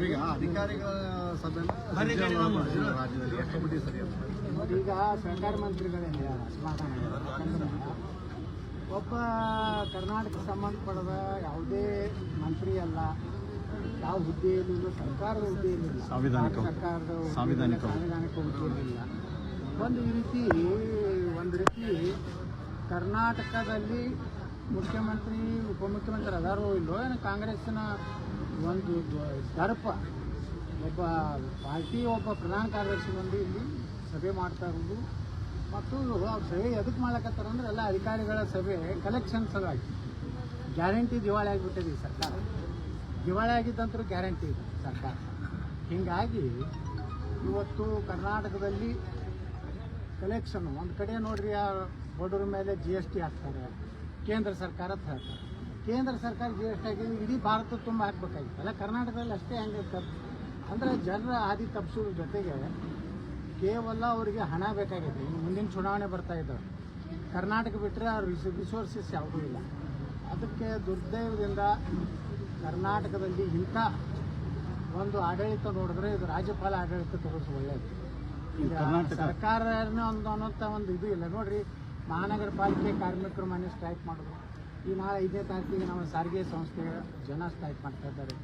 ಈಗ ಅಧಿಕಾರಿಗಳ ಸಭೆನ ರಾಜ್ಯದಲ್ಲಿ ಎಷ್ಟು ಮಟ್ಟಿಗೆ ಸರಿ ಅಂತ ಈಗ ಸರ್ಕಾರ ಮಂತ್ರಿಗಳೇನು ಅಸಮಾಧಾನ ಯಾಕಂದ್ರೆ ಒಬ್ಬ ಕರ್ನಾಟಕ ಸಂಬಂಧಪಡದ ಯಾವುದೇ ಮಂತ್ರಿ ಅಲ್ಲ, ಯಾವ ಹುದ್ದೆಯಲ್ಲಿಲ್ಲ, ಸರ್ಕಾರದ ಹುದ್ದೆಯಲ್ಲಿಲ್ಲ, ಸರ್ಕಾರದ ಸಾಂವಿಧಾನಿಕ ಹುದ್ದೆಯಲ್ಲಿಲ್ಲ. ಒಂದು ರೀತಿ ಕರ್ನಾಟಕದಲ್ಲಿ ಮುಖ್ಯಮಂತ್ರಿ ಉಪಮುಖ್ಯಮಂತ್ರಿ ಅದಾರೋ ಇಲ್ಲೋ ಏನೋ ಕಾಂಗ್ರೆಸ್ಸಿನ ಒಂದು ದರ್ಪ ಒಬ್ಬ ಪಾರ್ಟಿ ಒಬ್ಬ ಪ್ರಧಾನ ಕಾರ್ಯದರ್ಶಿ ಬಂದು ಇಲ್ಲಿ ಸಭೆ ಮಾಡ್ತಾ ಇರೋದು. ಮತ್ತು ಸಭೆ ಎದಕ್ಕೆ ಮಾಡ್ಲಕತ್ತಾರ ಅಂದ್ರೆ ಎಲ್ಲ ಅಧಿಕಾರಿಗಳ ಸಭೆ ಕಲೆಕ್ಷನ್ ಸಲುವಾಗಿ. ಗ್ಯಾರಂಟಿ ದಿವಾಳಿ ಆಗಿಬಿಟ್ಟಿದೆ ಈ ಸರ್ಕಾರ. ದಿವಾಳಿ ಆಗಿದ್ದಂತರೂ ಗ್ಯಾರಂಟಿ ಇದೆ ಸರ್ಕಾರ. ಹೀಗಾಗಿ ಇವತ್ತು ಕರ್ನಾಟಕದಲ್ಲಿ ಕಲೆಕ್ಷನ್ ಒಂದು ಕಡೆ ನೋಡ್ರಿ, ಆ ಬಡವ್ರ ಮೇಲೆ GST ಹಾಕ್ತಾರೆ, ಕೇಂದ್ರ ಸರ್ಕಾರ ಅಂತ ಹೇಳ್ತಾರೆ. ಕೇಂದ್ರ ಸರ್ಕಾರ GST ಆಗಿ ಇಡೀ ಭಾರತ ತುಂಬ ಹಾಕ್ಬೇಕಾಗಿತ್ತು, ಅಲ್ಲ ಕರ್ನಾಟಕದಲ್ಲಿ ಅಷ್ಟೇ ಹೆಂಗಿರ್ತದೆ ಅಂದರೆ ಜನರ ಹಾದಿ ತಪ್ಪಿಸೋದ್ರ ಜೊತೆಗೆ ಕೇವಲ ಅವರಿಗೆ ಹಣ ಬೇಕಾಗಿದೆ. ಇನ್ನು ಮುಂದಿನ ಚುನಾವಣೆ ಬರ್ತಾ ಇದ್ದಾವೆ, ಕರ್ನಾಟಕ ಬಿಟ್ಟರೆ ಅವ್ರ ರಿಸೋರ್ಸಸ್ ಯಾವುದೂ ಇಲ್ಲ. ಅದಕ್ಕೆ ದುರ್ದೈವದಿಂದ ಕರ್ನಾಟಕದಲ್ಲಿ ಇಂಥ ಒಂದು ಆಡಳಿತ ನೋಡಿದ್ರೆ ಇದು ರಾಜ್ಯಪಾಲ ಆಡಳಿತ ತೋರಿಸಿ ಒಳ್ಳೆಯದು. ಈಗ ಸರ್ಕಾರನೇ ಅನ್ನೋಂಥ ಒಂದು ಇದು ಇಲ್ಲ ನೋಡ್ರಿ. ಮಹಾನಗರ ಪಾಲಿಕೆ ಕಾರ್ಮಿಕರು ಮನೆ ಸ್ಟ್ರೈಕ್ ಮಾಡಿದ್ರು. ಈ ನಾಳೆ 5ನೇ ತಾರೀಕಿಗೆ ನಮ್ಮ ಸಾರಿಗೆ ಸಂಸ್ಥೆ ಜನ ಸ್ಟ್ರೈಕ್ ಮಾಡ್ತಾ ಇದ್ದಾರೆ.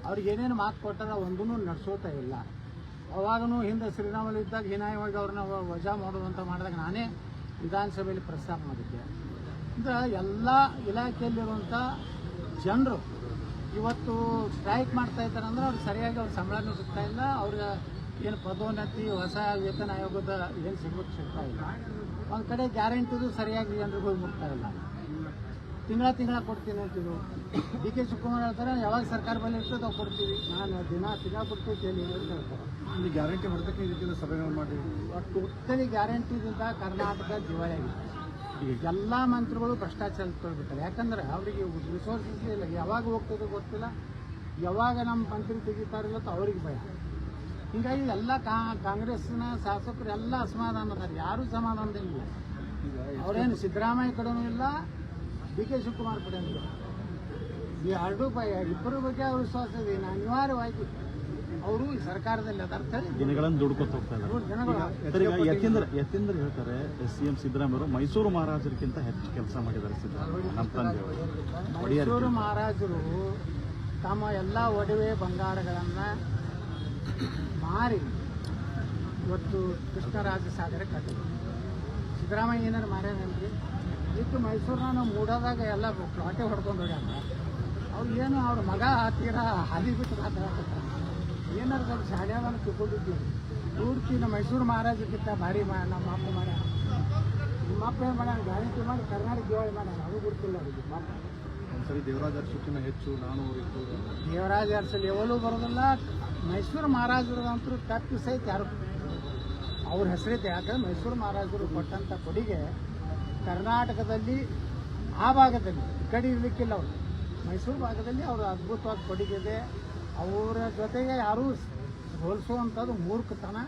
ಅವ್ರಿಗೆ ಏನೇನು ಮಾತು ಕೊಟ್ಟಾರ ಒಂದೂ ನಡೆಸೋತಾ ಇಲ್ಲ. ಅವಾಗೂ ಹಿಂದೆ ಶ್ರೀರಾಮುಲು ಇದ್ದಾಗ ಹೀನಾಯವಾಗಿ ಅವ್ರನ್ನ ವಜಾ ಮಾಡುವಂಥ ಮಾಡಿದಾಗ ನಾನೇ ವಿಧಾನಸಭೆಯಲ್ಲಿ ಪ್ರಸ್ತಾಪ ಮಾಡಿದ್ದೆ. ಅಂದರೆ ಎಲ್ಲ ಇಲಾಖೆಯಲ್ಲಿರುವಂಥ ಜನರು ಇವತ್ತು ಸ್ಟ್ರೈಕ್ ಮಾಡ್ತಾ ಇದ್ದಾರೆ ಅಂದರೆ ಅವ್ರಿಗೆ ಸರಿಯಾಗಿ ಅವ್ರ ಸಂಬಳನೂ ಸಿಗ್ತಾ ಇಲ್ಲ, ಅವ್ರಿಗೆ ಏನು ಪದೋನ್ನತಿ ಹೊಸ ವೇತನ ಆಯೋಗದ ಏನು ಸಿಗ್ತಾ ಇಲ್ಲ. ಒಂದು ಕಡೆ ಗ್ಯಾರಂಟಿದು ಸರಿಯಾಗಿ ಜನರಿಗೂ ಮುಟ್ತಾ ಇಲ್ಲ. ತಿಂಗಳ ಕೊಡ್ತೀನಿ ಅಂತಿದ್ರು. DK ಶಿವಕುಮಾರ್ ಹೇಳ್ತಾರೆ ಯಾವಾಗ ಸರ್ಕಾರ ಬಳಿ ಇರ್ತದೆ ನಾವು ಕೊಡ್ತೀವಿ, ನಾನು ತಿಂಗಳ ಕೊಡ್ತೀವಿ ಅಂತ ಹೇಳ್ತಾರೆ. ಇಲ್ಲಿ ಗ್ಯಾರಂಟಿ ಹೊರತಕ್ಕೆ ಈ ರೀತಿಯ ಸಭೆಗಳು ಮಾಡಿ ಟೋಟಲಿ ಗ್ಯಾರಂಟಿದಿಂದ ಕರ್ನಾಟಕ ದಿವಾಳಿಯಾಗಿದೆ. ಎಲ್ಲ ಮಂತ್ರಿಗಳು ಭ್ರಷ್ಟಾಚಾರ ತೊಳ್ಬಿಟ್ಟಾರೆ. ಯಾಕಂದ್ರೆ ಅವರಿಗೆ ರಿಸೋರ್ಸಸ್ ಇಲ್ಲ, ಯಾವಾಗ ಹೋಗ್ತದೆ ಗೊತ್ತಿಲ್ಲ, ಯಾವಾಗ ನಮ್ಮ ಮಂತ್ರಿ ತೆಗಿತಾರಿಲ್ಲ ಅವ್ರಿಗೆ ಭಯ. ಹೀಗಾಗಿ ಎಲ್ಲ ಕಾಂಗ್ರೆಸ್ನ ಶಾಸಕರು ಎಲ್ಲ ಅಸಮಾಧಾನ ಅದಾರೆ, ಯಾರೂ ಸಮಾಧಾನದಿಂದ. ಅವ್ರೇನು ಸಿದ್ದರಾಮಯ್ಯ ಕಡೆನೂ ಇಲ್ಲ, DK ಶಿವಕುಮಾರ್ ಕಡೆನೂ ಇಲ್ಲ. ಈ ಎರಡೂ ಇಬ್ಬರ ಬಗ್ಗೆ ಅವ್ರ ವಿಶ್ವಾಸ ಇದೆ. ಅನಿವಾರ್ಯವಾಗಿ ಅವರು ಈ ಸರ್ಕಾರದಲ್ಲಿ ಅದಾರ್ಥ ದಿನಗಳನ್ನು ದುಡ್ಕೊತ ಹೋಗ್ತಾ ಇದ್ದಾರೆ. ಯತೀಂದ್ರ ಹೇಳ್ತಾರೆ CM ಸಿದ್ದರಾಮಯ್ಯ ಮೈಸೂರು ಮಹಾರಾಜರಿಗಿಂತ ಹೆಚ್ಚು ಕೆಲಸ ಮಾಡಿದ್ದಾರೆ ಮೈಸೂರು ಮಹಾರಾಜರು ತಮ್ಮ ಎಲ್ಲ ಒಡವೆ ಬಂಗಾರಗಳನ್ನು ಮಾರಿ ಇವತ್ತು ಕೃಷ್ಣರಾಜ ಸಾಗರ ಕಟ್ಟಿದ್ರು. ಸಿದ್ದರಾಮಯ್ಯ ಏನಾರು ಮಾರ್ಯಾನಲ್ರಿ? ಇತ್ತು ಮೈಸೂರನ್ನ ನಾವು ಮೂಡೋದಾಗ ಎಲ್ಲ ಪ್ಲಾಟೆ ಹೊಡ್ಕೊಂಡು ಹೋಗ್ಯಾರ. ಅವ್ರು ಏನು ಅವ್ರ ಮಗ ತೀರಾ ಹಾದಿ ಬಿಟ್ಟು ಮಾತಾಡ್ತಾರೆ. ಏನಾರು ಸ್ವಲ್ಪ ಶಾಲೆಯನ್ನು ತಿಳ್ಕೊಂಡಿದ್ದೀವಿ. ಪೂರ್ತಿ ನಮ್ಮ ಮೈಸೂರು ಮಹಾರಾಜಕ್ಕಿಂತ ಭಾರಿ ನಮ್ಮ ಅಪ್ಪ ಮಾಡ್ಯಾರ. ನಿಮ್ಮ ಅಪ್ಪ ಏನು ಮಾಡ್ಯಾನ? ಗ್ಯಾರಂಟಿ ಮಾಡಿ ಕರ್ನಾಟಕ ದಿವಾಳಿ ಮಾಡ್ಯಾನ, ಅದು ಗೊತ್ತಿಲ್ಲ ಅವ್ರಿಗೆ. ಒಂದ್ಸರಿ ದೇವರಾಜ ಅರಸಕ್ಕಿಂತ ಹೆಚ್ಚು ನಾನು ದೇವರಾಜ ಅರಸ ಲೆವೆಲು ಬರೋದಿಲ್ಲ. ಮೈಸೂರು ಮಹಾರಾಜರಂತರೂ ತಪ್ಪು ಸಹಿತ ಯಾರು ಅವ್ರ ಹೆಸರೈತೆ. ಯಾಕಂದ್ರೆ ಮೈಸೂರು ಮಹಾರಾಜರು ಕೊಟ್ಟಂಥ ಕೊಡುಗೆ ಕರ್ನಾಟಕದಲ್ಲಿ ಆ ಭಾಗದಲ್ಲಿ ಈ ಕಡೆ ಇರಲಿಕ್ಕಿಲ್ಲ. ಅವರು ಮೈಸೂರು ಭಾಗದಲ್ಲಿ ಅವರು ಅದ್ಭುತವಾದ ಕೊಡುಗೆ ಇದೆ. ಅವರ ಜೊತೆಗೆ ಯಾರೂ ಹೋಲಿಸುವಂಥದ್ದು ಮೂರ್ಖತನ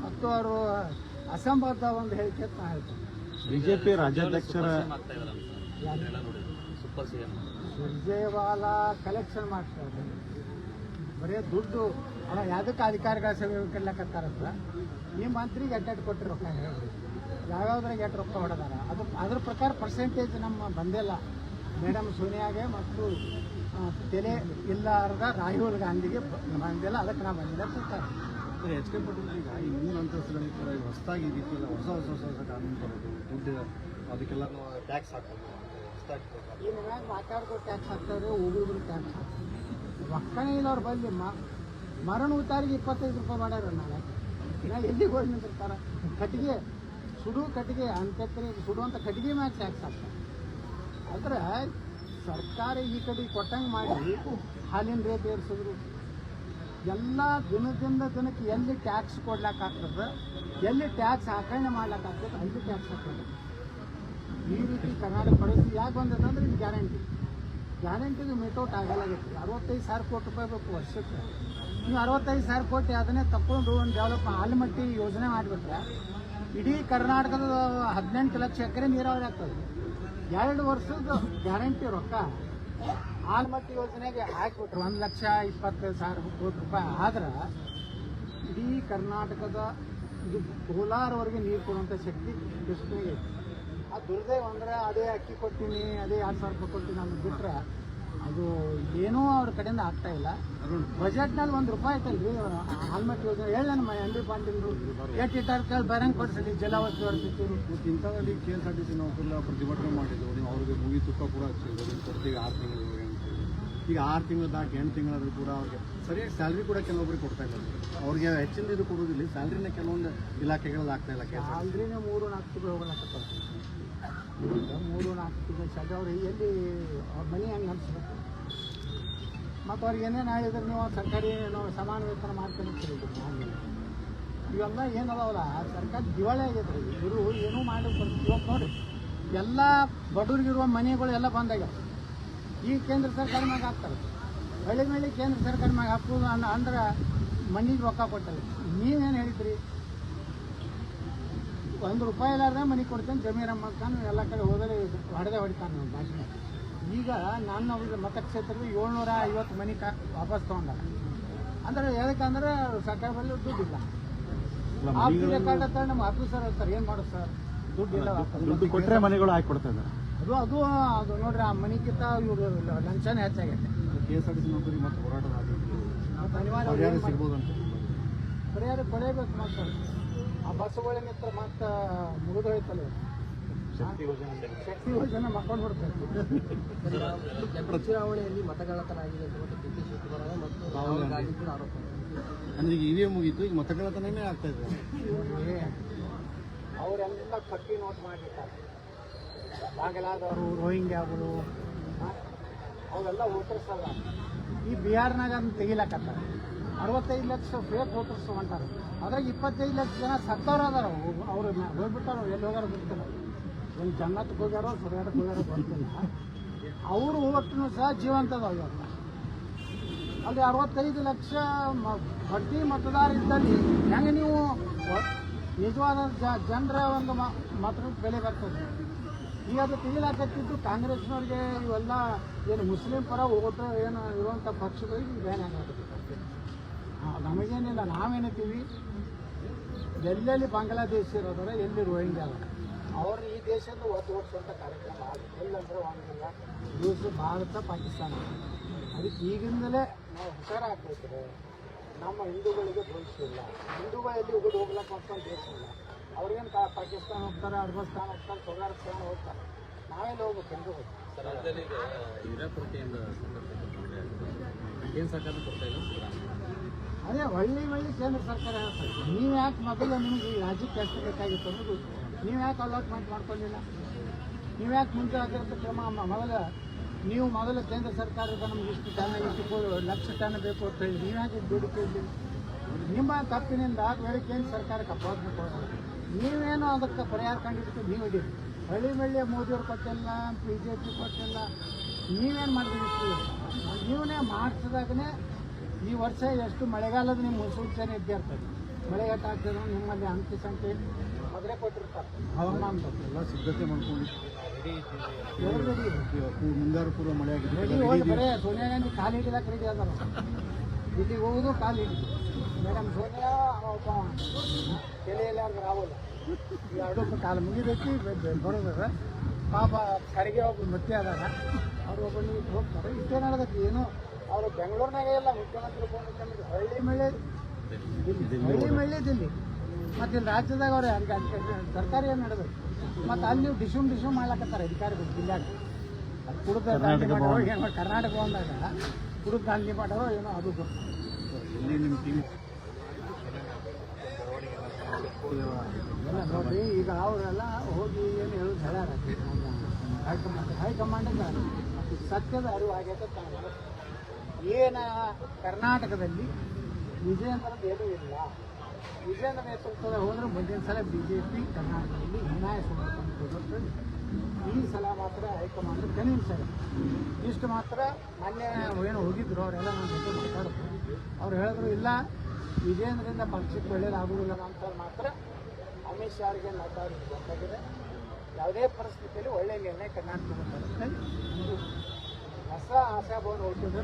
ಮತ್ತು ಅವರು ಅಸಂಬದ್ಧ ಒಂದು ಹೇಳಿಕೆ ಅಂತ ಹೇಳ್ತಾರೆ. ಬಿಜೆಪಿ ರಾಜ್ಯಾಧ್ಯಕ್ಷರ ಸುರ್ಜೇವಾಲಾ ಕಲೆಕ್ಷನ್ ಮಾಡ್ತಾ ಇದ್ದಾರೆ. ಬರೀ ದುಡ್ಡು ಅವ ಯಾವುದಕ್ಕೆ ಅಧಿಕಾರಿಗಳ ಸೇವೆ ಕಲ್ಲಕತ್ತಾರಂತ ಈ ಮಂತ್ರಿಗೆ ಎಡ್ಡೆಡ್ ಕೊಟ್ಟರೆ ರೊಕ್ಕ ಹೇಳ್ರಿ, ಯಾವ್ಯಾವ್ದ್ರಾಗ ಎಷ್ಟು ರೊಕ್ಕ ಹೊಡೆದಾರ ಅದ್ರ ಪ್ರಕಾರ ಪರ್ಸೆಂಟೇಜ್ ನಮ್ಮ ಬಂದಿಲ್ಲ. ಮೇಡಮ್ ಸೋನಿಯಾಗೆ ಮತ್ತು ತೆಲೆ ಇಲ್ಲಾರದ ರಾಹುಲ್ ಗಾಂಧಿಗೆ ಬಂದಿಲ್ಲ, ಅದಕ್ಕೆ ನಾವು ಬಂದಿಲ್ಲ ಕೊಡ್ತಾರೆ. HK ಪಾಟೀಲ್ ಈಗ ಇನ್ನೊಂದು ಅಂತಸ್ತುಗಳಿಗೆ ಕೂಡ ಹೊಸದಾಗಿ ಈ ರೀತಿ ಹೊಸ ಕಾನೂನು ಬರೋದು, ದುಡ್ಡು ಅದಕ್ಕೆಲ್ಲ ಟ್ಯಾಕ್ಸ್ ಹಾಕೋದು, ಈ ಮನ್ಯಾಗ ಮಾತಾಡ್ಕೋ ಟ್ಯಾಕ್ಸ್ ಹಾಕ್ತಾರೆ, ಹೋಗೋದ್ರು ಟ್ಯಾಕ್ಸ್ ಹಾಕ್ತಾರೆ. ರೊಕ್ಕನೇ ಇಲ್ಲ ಅವ್ರು ಬಂದು ಮರಣ ಉತ್ತಾರಿಗೆ 25 ರೂಪಾಯಿ ಮಾಡ್ಯಾರ. ನಾಳೆ ಎಲ್ಲಿಗೆ ಹೋಗಿ ನಿಂತಿರ್ತಾರೆ? ಕಟ್ಟಿಗೆ ಕಟ್ಟಿಗೆ ಅಂತ್ಯಕ್ರಿಯೆ ಸುಡುವಂಥ ಕಟ್ಟಿಗೆ ಮ್ಯಾಗ ಟ್ಯಾಕ್ಸ್ ಹಾಕ್ತಾರೆ. ಅಂದ್ರೆ ಸರ್ಕಾರ ಈ ಕಡೆ ಕೊಟ್ಟಂಗೆ ಮಾಡಿ ಹಾಲಿನ ರೇಟ್ ಏರಿಸಿದ್ರು. ಎಲ್ಲ ದಿನದಿಂದ ದಿನಕ್ಕೆ ಎಲ್ಲಿ ಟ್ಯಾಕ್ಸ್ ಕೊಡ್ಲಿಕ್ಕಾಗ್ತದೆ, ಎಲ್ಲಿ ಟ್ಯಾಕ್ಸ್ ಹಾಕಣೆ ಮಾಡ್ಲಿಕ್ಕಾಗ್ತದೆ ಅಲ್ಲಿ ಟ್ಯಾಕ್ಸ್ ಹಾಕೋದು. ಈ ರೀತಿ ಕರ್ನಾಟಕ ಪರಿಸ್ಥಿತಿ ಯಾಕೆ ಬಂದಿದೆ ಅಂದರೆ ಇದು ಗ್ಯಾರಂಟಿಗೆ ಮೀಟೌಟ್ ಆಗಲಾಗಿತ್ತು. 65,000 ಕೋಟಿ ರೂಪಾಯಿ ಬೇಕು ವರ್ಷಕ್ಕೆ. ನೀವು 65,000 ಕೋಟಿ ಅದನ್ನೇ ತಗೊಂಡು ಒಂದು ಡೆವಲಪ್ ಆಲಮಟ್ಟಿ ಯೋಜನೆ ಮಾಡಿಬಿಟ್ರೆ ಇಡೀ ಕರ್ನಾಟಕದ 18 ಲಕ್ಷ ಎಕರೆ ನೀರಾವರಿ ಆಗ್ತದೆ. 2 ವರ್ಷದ ಗ್ಯಾರಂಟಿ ರೊಕ್ಕ ಆಲ್ಮಟ್ಟಿ ಯೋಜನೆಗೆ ಹಾಕಿಬಿಟ್ರು 1,20,000 ಕೋಟಿ ರೂಪಾಯಿ. ಆದ್ರೆ ಇಡೀ ಕರ್ನಾಟಕದ ಇದು ಕೋಲಾರವರೆಗೆ ನೀರು ಕೊಡುವಂಥ ಶಕ್ತಿ ಕೃಷ್ಣನಿಗೆ ಐತಿ. ಆ ದುರ್ದೈವ ಅಂದ್ರೆ ಅದೇ ಅಕ್ಕಿ ಕೊಡ್ತೀನಿ, ಅದೇ 2,000 ರೂಪಾಯಿ ಕೊಡ್ತೀನಿ ಅಂತ ಬಿಟ್ರೆ ಅದು ಏನೂ ಅವ್ರ ಕಡೆಯಿಂದ ಆಗ್ತಾ ಇಲ್ಲ. ಬಜೆಟ್ನಲ್ಲಿ ₹1 ಐತಲ್ರಿ ಆಲ್ಮಟ್ಟಿ ಯೋಜನೆ. ಹೇಳಿ ನಮ್ಮ MB ಪಾಟೀಲ್ರು ಎಷ್ಟು ಇಟ್ಟಾರ ಕೇಳಿ ಬರಂಗೆ ಕೊಡಿಸಲಿ ಜಲಾವತಿ ಹೊರತಿತ್ತು. ಇಂಥದ್ರಲ್ಲಿ KSRTC ನೌಕರರ ಪ್ರತಿಭಟನೆ ಮಾಡಿದ್ರು. ನೀವು ಅವ್ರಿಗೆ ಮುಗಿ ತುಪ್ಪ ಕೂಡ ಹಚ್ಚಿದ್ರು ಕೊಡ್ತೀವಿ 6 ತಿಂಗಳು ಈಗ 6 ತಿಂಗಳದಾಗಿ 8 ತಿಂಗಳಾದ್ರೂ ಕೂಡ ಅವ್ರಿಗೆ ಸರಿಯಾಗಿ ಸ್ಯಾಲ್ರಿ ಕೂಡ ಕೆಲವೊಬ್ಬರಿಗೆ ಕೊಡ್ತಾ ಇಲ್ಲ. ಅವ್ರಿಗೆ ಹೆಚ್ಚಿನ ಇದು ಕೊಡೋದಿಲ್ಲ, ಸ್ಯಾಲ್ರಿನ ಕೆಲವೊಂದು ಇಲಾಖೆಗಳಲ್ಲಿ ಆಗ್ತಾ ಇಲ್ಲ. ಸ್ಯಾಲ್ರಿನೇ 3-4 ತಿಂಗಳು ಹೋಗ್ಲಕ್ಕಪ್ಪ. 3-4 ತಿಂಗಳು ಸ್ಯಾಲ್ರಿ ಅವ್ರು ಎಲ್ಲಿ ಅವ್ರ ಮನೆ ಹೆಂಗೆ ಅನ್ಸ್ಬೇಕು? ಮತ್ತು ಅವ್ರಿಗೆ ಏನೇನು ಹೇಳಿದ್ರೆ ನೀವು ಸರ್ಕಾರಿ ಸಮಾನ ವೇತನ ಮಾಡ್ಕೊಂಡು ಇವೆಲ್ಲ ಏನದಾವಲ್ಲ ಸರ್ಕಾರ ದಿವಾಳಿ ಆಗೈತೆ ರೀ. ಇವರು ಏನೂ ಮಾಡಿ ಇವತ್ತು ನೋಡಿ ಎಲ್ಲ ಬಡವರಿಗಿರುವ ಮನೆಗಳು ಎಲ್ಲ ಬಂದಾಗ್ಯಾವ. ಈಗ ಕೇಂದ್ರ ಸರ್ಕಾರ ಮ್ಯಾಗ ಹಾಕ್ತಾರೆ. ಹಳ್ಳಿ ಮೇಲೆ ಕೇಂದ್ರ ಸರ್ಕಾರ ಮ್ಯಾಗ ಹಾಕೋದು ಅಂದ್ರೆ ಮನೆಗೆ ರೊಕ್ಕ ಕೊಟ್ಟಲ್ಲ. ನೀವೇನು ಹೇಳಿದ್ರಿ? ₹1 ಇಲ್ಲಾರ್ದೆ ಮನೆ ಕೊಡ್ತೇನೆ ಜಮೀರಮ್ಮ ಖಾನ್ ಎಲ್ಲ ಕಡೆ ಹೋದರೆ ಹೊಡಿತಾನೆ ನಮ್ಮ ಭಾಷಣ. ಈಗ ನನ್ನ ಮತಕ್ಷೇತ್ರದ 750 ಮನೆ ವಾಪಸ್ ತೊಗೊಂಡಾರ. ಅಂದ್ರೆ ಯಾಕಂದ್ರೆ ಸರ್ಕಾರ ಬಳಿ ದುಡ್ಡಿಲ್ಲ. ಆಫೀಸ್ ಕಾರ್ಡ್ ಅಂತ ನಮ್ಮ ಆಫೀಸರ್ ಹೇಳ್ತಾರೆ, ಏನು ಮಾಡೋದು ಸರ್ ದುಡ್ಡಿಲ್ಲ. ದುಡ್ಡು ಕೊಟ್ಟರೆ ಮನೆಗಳು ಹಾಕಿ ಕೊಡ್ತಾ ಇದ್ದಾರೆ. ಅದು ನೋಡ್ರಿ ಆ ಮನೆಗಿಂತ ಇವರು ಲಂಚನೇ ಹೆಚ್ಚಾಗೈತೆ. KSRTC ನೌಕರಿ ಮತ್ತು ಹೋರಾಟದ ಅನಿವಾರ್ಯ ಸಿಗ್ಬೋದು ಅಂತ ಪರಿಹಾರ ಕೊಡಬೇಕು. ಮತ್ತು ಆ ಬಸ್ಸುಗಳ ಮಿತ್ರ ಮತ್ತೆ ಮುಗಿದು ಹೋಯ್ತಲ್ಲ ಶಕ್ತಿ ಯೋಜನೆ ಮಕ್ಕೊಂಡು ಬಿಡ್ತಾರೆ. ಚುನಾವಣೆಯಲ್ಲಿ ಮತಗಳ್ಳತನ ಆಗಿದೆ ಅಂತ DK ಶಿವಕುಮಾರ್ ಮತ್ತು ರಾಹುಲ್ ಗಾಂಧಿ ಕೂಡ ಆರೋಪ. ಅಂದ್ರೆ ಈಗ EVM ಮುಗೀತು, ಈಗ ಮತಗಳ್ಳತನೇ ಆಗ್ತಾ ಇದೆ. ಅವರೆಲ್ಲ ಕಟ್ಟಿ ನೋಟ್ ಮಾಡಿರ್ತಾರೆ. ಬಾಗಲಾದವರು, ರೋಹಿಂಗ್ಯಾಗಳು ಅವೆಲ್ಲ ವೋಟರ್ಸ್ ಅಲ್ಲ. ಈ ಬಿಹಾರ್ನಾಗ ಅದನ್ನ ತೆಗಿಲಕತ್ತಾರೆ. 65 ಲಕ್ಷ ಫೇಕ್ ವೋಟರ್ಸ್ ಹೊಂಟಾರ. ಅದ್ರಾಗ 25 ಲಕ್ಷ ಜನ ಸತ್ತವ್ರು ಅದಾರ. ಅವ್ರು ಹೋಗ್ಬಿಟ್ಟಾರ, ಎಲ್ಲಿ ಹೋಗಾರ ಗೊತ್ತಿಲ್ಲ. ಒಂದು ಜನ್ನತ್ಗೆ ಹೋಗ್ಯಾರೋ ಸುರ್ಗಾಟಕ್ಕೆ ಹೋಗ್ಯಾರೋ ಗೊತ್ತಿಲ್ಲ. ಅವರು ಒಟ್ಟು ಸಹ ಜೀವಂತದವ. ಅಲ್ಲಿ 65 ಲಕ್ಷ ಬಡ್ಡಿ ಮತದಾರ ಇದ್ದಲ್ಲಿ ಹೆಂಗೆ ನೀವು ನಿಜವಾದ ಜನರ ಒಂದು ಮತದ ಬೆಲೆ ಬರ್ತದೆ. ಈಗ ಅದು ತಿಳಿಲಾಕತ್ತಿದ್ದು ಕಾಂಗ್ರೆಸ್ನವ್ರಿಗೆ ಇವೆಲ್ಲ ಏನು ಮುಸ್ಲಿಂ ಪರ ಓಟು ಏನು ಇರುವಂಥ ಪಕ್ಷಗಳಿಗೆ ಬ್ಯಾನ್ ಆಗತ್ತೆ. ನಮಗೇನಿಲ್ಲ, ನಾವೇನಂತೀವಿ ಎಲ್ಲೆಲ್ಲಿ ಬಾಂಗ್ಲಾದೇಶ ಇರೋದ್ರೆ ಎಲ್ಲಿ ರೋಹಿಂಗ್ಯ ಅಲ್ಲ ಅವ್ರು ಈ ದೇಶದ ಓಡಿಸುವಂಥ ಕಾರ್ಯಕ್ರಮ ಆಗುತ್ತೆ. ಎಲ್ಲಂದ್ರೆ ಒಂದಿಲ್ಲ ನ್ಯೂಸ್ ಭಾರತ ಪಾಕಿಸ್ತಾನ. ಅದಕ್ಕೆ ಈಗಿಂದಲೇ ನಾವು ಹುಷಾರ ಹಾಕ್ಬೇಕ್ರೆ ನಮ್ಮ ಹಿಂದೂಗಳಿಗೆ ಭವಿಷ್ಯ ಇಲ್ಲ. ಹಿಂದೂಗಳಲ್ಲಿ ಉಗಿದು ಹೋಗ್ಲಕ್ಕ ಅಂತ ದೇಶ ಇಲ್ಲ. ಅವ್ರಿಗೇನು ಪಾಕಿಸ್ತಾನ ಹೋಗ್ತಾರೆ, ಅಫ್ಘಾನಿಸ್ತಾನ ಹೋಗ್ತಾರೆ, ಅಫ್ಘಾನಿಸ್ತಾನ ಹೋಗ್ತಾರೆ. ನಾವೆಲ್ಲ ಹೋಗ್ಬೇಕು ಎಂದು ಅದೇ ಒಳ್ಳೆ ಕೇಂದ್ರ ಸರ್ಕಾರ ಹೇಳ್ತಾರೆ. ನೀವು ಯಾಕೆ ಮೊದಲು ನಿಮಗೆ ಈ ರಾಜ್ಯಕ್ಕೆ ಎಷ್ಟು ಬೇಕಾಗಿತ್ತು ಅನ್ನೋದು ನೀವು ಯಾಕೆ ಅಲಾಟ್ಮೆಂಟ್ ಮಾಡ್ಕೊಂಡಿಲ್ಲ? ನೀವು ಯಾಕೆ ಮುಂದೆ ಆಗಿರುತ್ತೆ ಕ್ರಮ? ಮೊದಲು ಕೇಂದ್ರ ಸರ್ಕಾರದ ನಮ್ಗೆ ಇಷ್ಟು ಟನ್ ಇಷ್ಟು ಲಕ್ಷ ಟನ್ ಬೇಕು ಅಂತ ಹೇಳಿ ನೀವು ಯಾಕೆ ಬೇಡಿಕೆ ಇರಲಿಲ್ಲ? ನಿಮ್ಮ ತಪ್ಪಿನಿಂದ ಬೇರೆ ಕೇಂದ್ರ ಸರ್ಕಾರಕ್ಕೆ ಅಪವಾದ ಕೊಡೋದು. ನೀವೇನೋ ಅದಕ್ಕೆ ಪರಿಹಾರ ಕಂಡಿದ್ದು ನೀವು ಹಿಡೀರಿ. ಹಳ್ಳಿ ಮೋದಿಯವ್ರು ಕೊಟ್ಟಿಲ್ಲ, BJP ಕೊಟ್ಟಿಲ್ಲ. ನೀವೇನು ಮಾಡಿದ್ರಿ? ನೀವೇ ಮಾಡಿಸಿದಾಗನೇ ಈ ವರ್ಷ ಎಷ್ಟು ಮಳೆಗಾಲದ ನಿಮ್ಮ ಮುನ್ಸೂಚನೆ ಇದ್ದೇ ಇರ್ತದೆ. ಮಳೆ ಎಷ್ಟು ಆಗ್ತದೆ ನಿಮ್ಮಲ್ಲಿ ಅಂಕಿ ಸಂಖ್ಯೆ ಮೊದಲೇ ಕೊಟ್ಟಿರ್ತಾರೆ. ಹವಾಮಾನದ ಎಲ್ಲ ಸಿದ್ಧತೆ ಮಾಡ್ಕೊಂಡಿದ್ದೀವಿ. ಮುಂಗಾರು ಪೂರ್ವ ಮಳೆ ಆಗಿದೆ. ಹೋಗಿ ಬರೇ ಸೋನಿಯಾ ಗಾಂಧಿ ಕಾಲು ಹಿಡಿದಾಕ ರೆಡಿ ಅದಾರ. ಇಲ್ಲಿಗೆ ಹೋಗೋದು ಕಾಲು ಹಿಡಿದು ಮೇಡಮ್ ಸೋನಿಯಾ ತಲೆಯಲ್ಲಿ ರಾಹುಲ್ ಎರಡಕ್ಕೂ ಕಾಲು ಮುಗಿದೈತಿ ಬರೋದಾರ. ಪಾಪ ಕಡೆಗೆ ಒಬ್ಬರು ಮತ್ತೆ ಅದಾರ. ಅವ್ರು ಒಬ್ಬರು ಹೋಗ್ತಾರೆ. ಇಷ್ಟೇ ನಡೆದಕ್ಕೆ ಏನು ಅವರು ಬೆಂಗಳೂರಿನಾಗ ಇಲ್ಲ ಮುಖ್ಯಮಂತ್ರಿ ಹಳ್ಳಿ ಮಳೆ ದಿಲ್ಲಿ ಮತ್ತು ಇಲ್ಲಿ ರಾಜ್ಯದಾಗ ಅವ್ರು ಸರ್ಕಾರ ಏನು ನಡೆದ್ರು. ಮತ್ತು ಅಲ್ಲಿ ನೀವು ಡಿಶೂಮ್ ಮಾಡ್ಲಕತ್ತಾರೆ ಅಧಿಕಾರಿಗಳು ಜಿಲ್ಲಾಗ. ಅದು ಕುಡಿದ ದಾಂಡಿ ಮಾಡೋರು ಏನು ಕರ್ನಾಟಕ ಬಂದಾಗ ಕುಡಿದ ದಾಂಡಿ ಮಾಡೋರು ಏನೋ ಅದು ಎಲ್ಲ ನೋಡ್ರಿ. ಈಗ ಅವರೆಲ್ಲ ಹೋಗಿ ಏನು ಹೇಳೋದು ಹೇಳ್ಯಾರ ಹೈಕಮಾಂಡ್ ಸತ್ಯದ ಅರಿವು ಆಗೈತೆ. ಏನು ಕರ್ನಾಟಕದಲ್ಲಿ ವಿಜೇಂದ್ರದ ಏನೂ ಇಲ್ಲ. ವಿಜೇಂದ್ರ ನೇತೃತ್ವದ ಹೋದ್ರೆ ಮುಂದಿನ ಸಲ BJP ಕರ್ನಾಟಕದಲ್ಲಿ ಹೀನಾಯ ಸಮರ್ಪಣೆ. ಈ ಸಲ ಮಾತ್ರ ಹೈಕಮಾಂಡ್ ಕನಿಷ್ಠ ಇಷ್ಟು ಮಾತ್ರ. ಮೊನ್ನೆ ಏನು ಹೋಗಿದ್ರು ಅವರೆಲ್ಲ ನನ್ನ ಜೊತೆ ಮಾತಾಡಿದ್ರು. ಅವ್ರು ಹೇಳಿದ್ರು ಇಲ್ಲ ವಿಜೇಂದ್ರದಿಂದ ಪಕ್ಷಕ್ಕೆ ಒಳ್ಳೇದಾಗುವುದಿಲ್ಲ ಅಂತ ಮಾತ್ರ ಅಮಿತ್ ಶಾ ಅವರಿಗೆ ಮಾತಾಡೋದು ಗೊತ್ತಾಗಿದೆ. ಯಾವುದೇ ಪರಿಸ್ಥಿತಿಯಲ್ಲಿ ಒಳ್ಳೆಯ ನಿರ್ಣಯ ಕರ್ನಾಟಕ ಬರ್ತಾರೆ. ಹೊಸ ಆಶಾಭವನ ಹುಟ್ಟಿದ್ರೆ